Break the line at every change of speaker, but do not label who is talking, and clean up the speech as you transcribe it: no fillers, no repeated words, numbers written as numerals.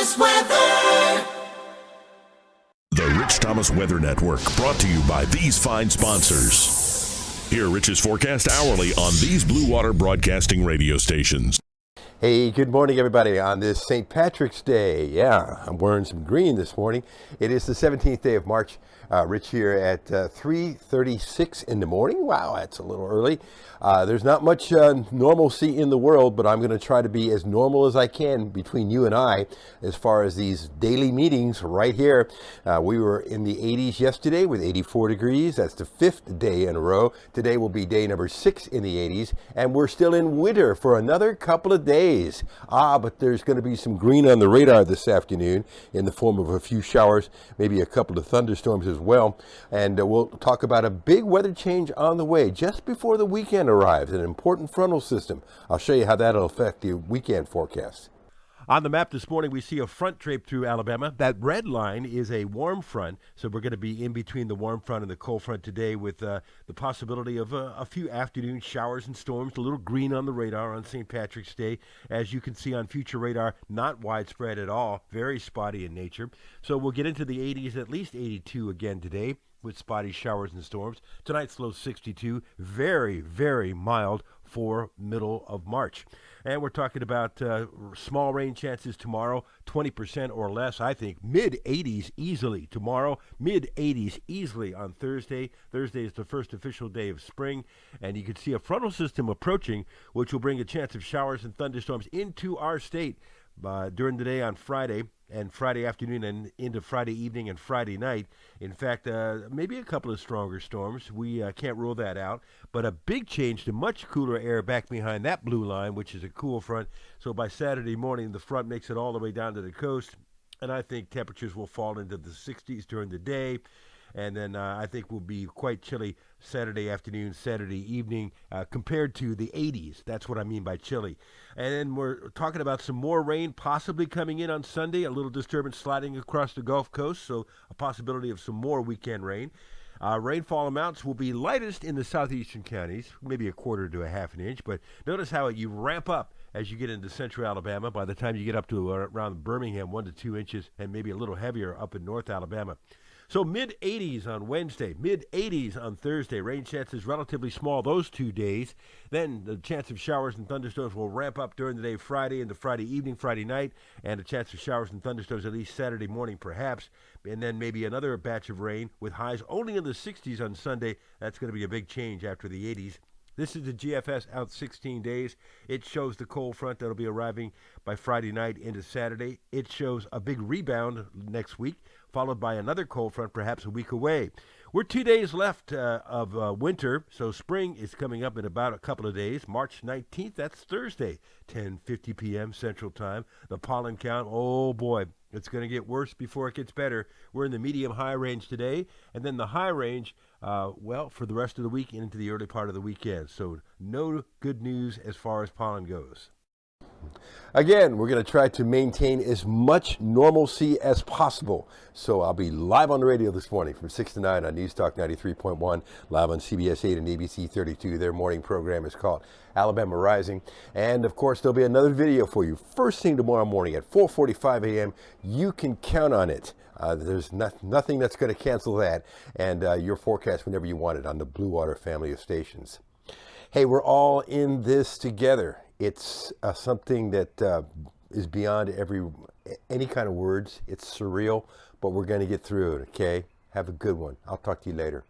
Thomas Weather.
The Rich Thomas Weather Network, brought to you by these fine sponsors. Hear Rich's forecast hourly on these Blue Water Broadcasting radio stations.
Hey, good morning, everybody, on this St. Patrick's Day. Yeah, I'm wearing some green this morning. It is the 17th day of March. Rich here at 3:36 in the morning. Wow, that's a little early. There's not much normalcy in the world, but I'm going to try to be as normal as I can between you and I as far as these daily meetings right here. We were in the 80s yesterday with 84 degrees. That's the 5th day in a row. Today will be day number 6 in the 80s, and we're still in winter for another couple of days. But there's going to be some green on the radar this afternoon in the form of a few showers, maybe a couple of thunderstorms as well. And we'll talk about a big weather change on the way just before the weekend arrives, an important frontal system. I'll show you how that'll affect the weekend forecast.
On the map this morning, we see a front draped through Alabama. That red line is a warm front, so we're going to be in between the warm front and the cold front today with the possibility of a few afternoon showers and storms, a little green on the radar on St. Patrick's Day. As you can see on future radar, not widespread at all, very spotty in nature. So we'll get into the 80s, at least 82 again today, with spotty showers and storms. Tonight's low 62, very, very mild for middle of March. And we're talking about small rain chances tomorrow, 20% or less, I think. Mid-80s easily tomorrow, mid-80s easily on Thursday. Thursday is the first official day of spring, and you can see a frontal system approaching, which will bring a chance of showers and thunderstorms into our state during the day on Friday and Friday afternoon and into Friday evening and Friday night. In fact, maybe a couple of stronger storms. We can't rule that out. But a big change to much cooler air back behind that blue line, which is a cool front. So by Saturday morning, the front makes it all the way down to the coast. And I think temperatures will fall into the 60s during the day. And then I think will be quite chilly Saturday afternoon, Saturday evening, compared to the 80s. That's what I mean by chilly. And then we're talking about some more rain possibly coming in on Sunday, a little disturbance sliding across the Gulf Coast, so a possibility of some more weekend rain. Rainfall amounts will be lightest in the southeastern counties, maybe a quarter to a half an inch, but notice how you ramp up as you get into central Alabama. By the time you get up to around Birmingham, 1 to 2 inches, and maybe a little heavier up in North Alabama. So mid-80s on Wednesday, mid-80s on Thursday. Rain chances relatively small those 2 days. Then the chance of showers and thunderstorms will ramp up during the day Friday into Friday evening, Friday night, and a chance of showers and thunderstorms at least Saturday morning perhaps. And then maybe another batch of rain with highs only in the 60s on Sunday. That's going to be a big change after the 80s. This is the GFS out 16 days. It shows the cold front that'll be arriving by Friday night into Saturday. It shows a big rebound next week, followed by another cold front perhaps a week away. We're 2 days left of winter, so spring is coming up in about a couple of days. March 19th, that's Thursday, 10:50 p.m. Central Time. The pollen count, oh boy, it's going to get worse before it gets better. We're in the medium-high range today, and then the high range, for the rest of the week and into the early part of the weekend. So no good news as far as pollen goes.
Again, we're going to try to maintain as much normalcy as possible. So I'll be live on the radio this morning from 6 to 9 on News Talk 93.1, live on CBS 8 and ABC 32. Their morning program is called Alabama Rising. And, of course, there'll be another video for you first thing tomorrow morning at 4:45 a.m. You can count on it. There's nothing that's going to cancel that. And your forecast whenever you want it on the Blue Water family of stations. Hey, we're all in this together. It's something that is beyond any kind of words. It's surreal, but we're going to get through it, okay? Have a good one. I'll talk to you later.